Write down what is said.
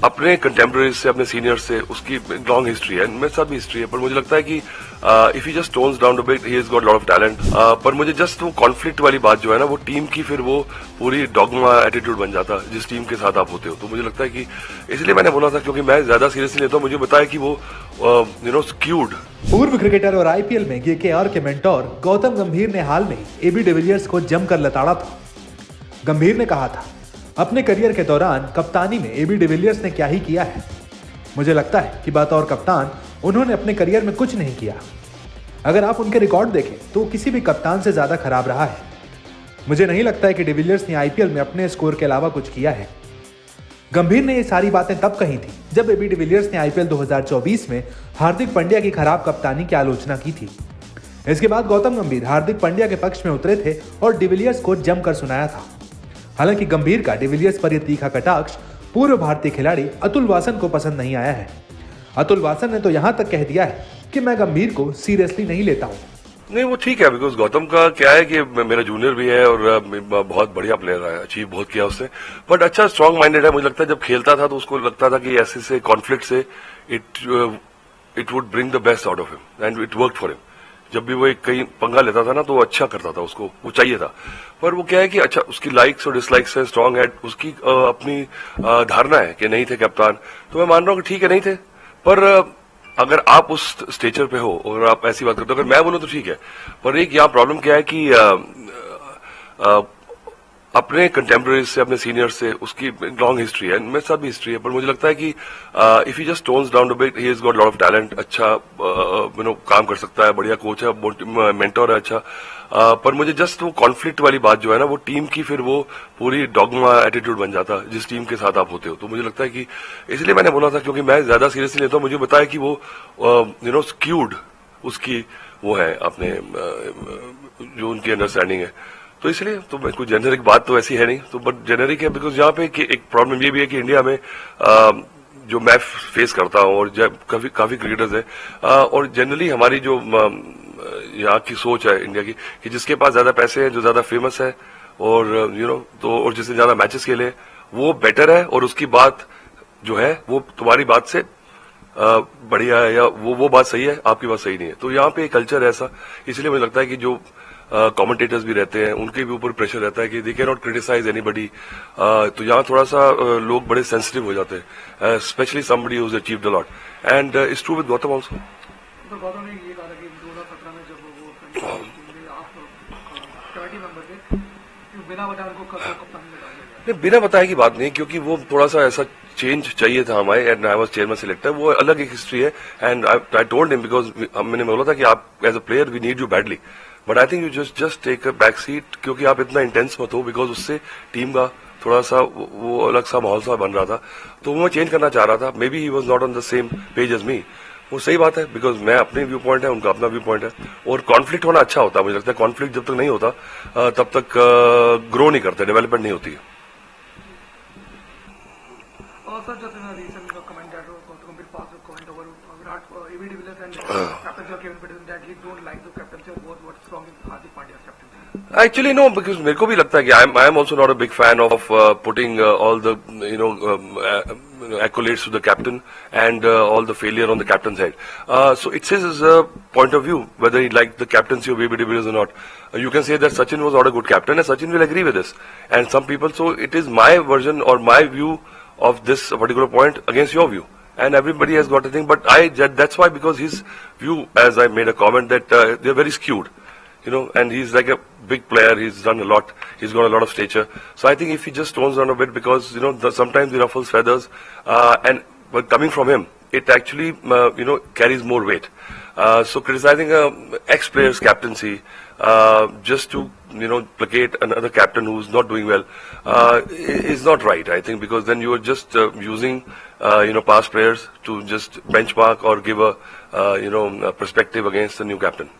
अपने कंटेम्प्रेरीज से, अपने सीनियर से उसकी लॉन्ग हिस्ट्री है, मेरे साथ भी हिस्ट्री है, पर मुझे लगता है कि if he just tones down a bit, he has got lot of talent. पर मुझे जस्ट वो कॉन्फ्लिक्ट वाली बात जो है ना, वो टीम की फिर वो पूरी डॉगमा एटीट्यूड बन जाता है जिस टीम के साथ आप होते हो। तो मुझे लगता है कि इसलिए मैंने बोला था, क्योंकि मैं ज्यादा सीरियसली लेता हूँ, मुझे बताया कि वो स्क्यूड। पूर्व क्रिकेटर और आईपीएल में केकेआर के मेंटोर गौतम गंभीर ने हाल में एबी डिविलियर्स को जमकर लताड़ा था। गंभीर ने कहा था, अपने करियर के दौरान कप्तानी में एबी डिविलियर्स ने क्या ही किया है। मुझे लगता है कि बतौर कप्तान उन्होंने अपने करियर में कुछ नहीं किया। अगर आप उनके रिकॉर्ड देखें तो किसी भी कप्तान से ज्यादा खराब रहा है। मुझे नहीं लगता है कि डिविलियर्स ने आईपीएल में अपने स्कोर के अलावा कुछ किया है। गंभीर ने ये सारी बातें तब कही थी जब एबी डिविलियर्स ने आईपीएल 2024 में हार्दिक पांड्या की खराब कप्तानी की आलोचना की थी। इसके बाद गौतम गंभीर हार्दिक पांड्या के पक्ष में उतरे थे और डिविलियर्स को जमकर सुनाया था। हालांकि गंभीर का डिविलियर्स पर यह तीखा कटाक्ष पूर्व भारतीय खिलाड़ी अतुल वासन को पसंद नहीं आया है। अतुल वासन ने तो यहां तक कह दिया है कि मैं गंभीर को सीरियसली नहीं लेता हूं। नहीं, वो ठीक है, बिकॉज गौतम का क्या है कि मेरा जूनियर भी है और बहुत बढ़िया प्लेयर है, अचीव बहुत किया उसने, बट अच्छा स्ट्रांग माइंडेड है। मुझे लगता है जब खेलता था तो उसको लगता था कि ऐसे से कॉन्फ्लिक्ट से it would bring the best out of him and it work for him. जब भी वो एक कहीं पंगा लेता था ना तो वो अच्छा करता था, उसको वो चाहिए था। पर वो क्या है कि अच्छा उसकी लाइक्स और डिसलाइक्स है, स्ट्रांग है, उसकी अपनी धारणा है कि नहीं थे कप्तान, तो मैं मान रहा हूँ कि ठीक है नहीं थे। पर अगर आप उस स्टेचर पे हो और आप ऐसी बात करते हो, अगर मैं बोलूं तो ठीक है, पर एक यहाँ प्रॉब्लम क्या है कि अपने कंटेम्प्रेरीज से, अपने सीनियर से उसकी लॉन्ग हिस्ट्री है, मेरे साथ भी हिस्ट्री है, पर मुझे लगता है कि if he just tones down a bit, he has got lot of talent, अच्छा काम कर सकता है, बढ़िया कोच है, मेंटोर है, अच्छा। पर मुझे जस्ट वो कॉन्फ्लिक्ट वाली बात जो है ना, वो टीम की फिर वो पूरी डॉगमा एटीट्यूड बन जाता है जिस टीम के साथ आप होते हो। तो मुझे लगता है कि इसलिए मैंने बोला था, क्योंकि मैं ज्यादा सीरियसली लेता हूँ, मुझे बताया कि वो स्क्यूड उसकी वो है, अपने जो उनकी अंडरस्टैंडिंग है। तो इसलिए तो कोई जेनेरिक बात तो ऐसी है नहीं, तो बट जेनेरिक है बिकॉज यहाँ पे एक प्रॉब्लम ये भी है कि इंडिया में जो मैं फेस करता हूँ और काफी क्रिकेटर्स हैं और जनरली हमारी जो यहाँ की सोच है इंडिया की कि जिसके पास ज्यादा पैसे हैं, जो ज्यादा फेमस है और तो और जिसने ज्यादा मैचेस खेले वो बेटर है और उसकी बात जो है वो तुम्हारी बात से बढ़िया है या वो बात सही है, आपकी बात सही नहीं है। तो यहाँ पे कल्चर है ऐसा, इसलिए मुझे लगता है कि जो कमेंटेटर्स भी रहते हैं उनके भी ऊपर प्रेशर रहता है कि they can not criticise anybody. तो यहाँ थोड़ा सा लोग बड़े सेंसिटिव हो जाते हैं, specially somebody who has achieved a lot and it's true with Gautam also. तो गौतम ने ये कहा था कि 2017 में जब वो आप कमेटी मेंबर थे, बिना बताए उनको कप्तान में डाल दिया। नहीं, बिना बताए की बात नहीं, क्योंकि वो थोड़ा सा ऐसा चेंज चाहिए था हमारे, and I was chairman selector, वो अलग एक हिस्ट्री है and I told him because मैंने बोला था कि आप as a player we need you badly, but I think you just take a back seat, क्योंकि आप इतना इंटेंस मत हो, बिकॉज उससे टीम का थोड़ा सा वो अलग सा माहौल सा बन रहा था, तो वो मैं चेंज करना चाह रहा था। Maybe he was not on the same page as me, वो सही बात है, बिकॉज मैं अपने व्यू पॉइंट है, उनका अपना व्यू पॉइंट है, और कॉन्फ्लिक्ट होना अच्छा होता है। मुझे लगता है कॉन्फ्लिक्ट जब तक नहीं होता तब तक ग्रो नहीं करते, डेवलपमेंट नहीं होती है। और सर, जैसे मैं रीसेंट कमेंट कर रहा हूँ, Gambhir pass comment over Virat AB de Villiers and captain sir Kevin Pietersen that he don't like the captaincy of both what's wrong in Hardik Pandya captain. Actually, no, because मेरे को भी लगता है कि I am also not a big fan of putting all the accolades to the captain and all the failure on the captain's head. So it's his point of view whether he liked the captaincy of AB de Villiers or not. You can say that Sachin was not a good captain, and Sachin will agree with this. And some people, so it is my version or my view of this particular point against your view. And everybody has got a thing, but that's why, because his view, as I made a comment, that they're very skewed. And he's like a big player. He's done a lot. He's got a lot of stature. So I think if he just tones down a bit, because sometimes he ruffles feathers, but coming from him, it actually carries more weight. So criticizing a ex-player's captaincy just to placate another captain who's not doing well is not right. I think because then you are just using past players to just benchmark or give a perspective against the new captain.